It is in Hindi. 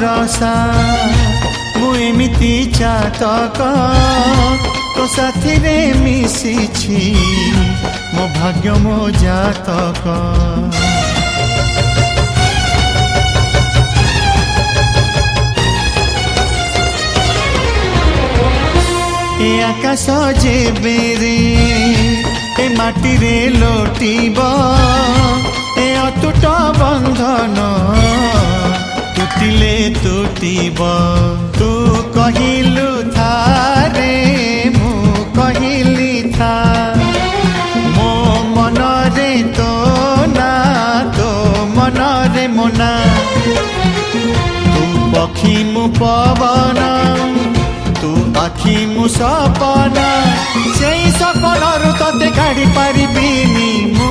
भरोसा मु एमिति चातक तो साथी रे मिशिछि मो भाग्य मो जातक। ए आकाश जे बेरे ए माटी रे लोटिब ए अटूट बंधन टूटिले टूटिब। तू कहिलु था रे मु कहिली था मो मन रे तो ना तो मन रे मोना। तू पक्षी मु पवन तू आखि मु सपना से सपन तते काढ़ी पारिबिनी मु।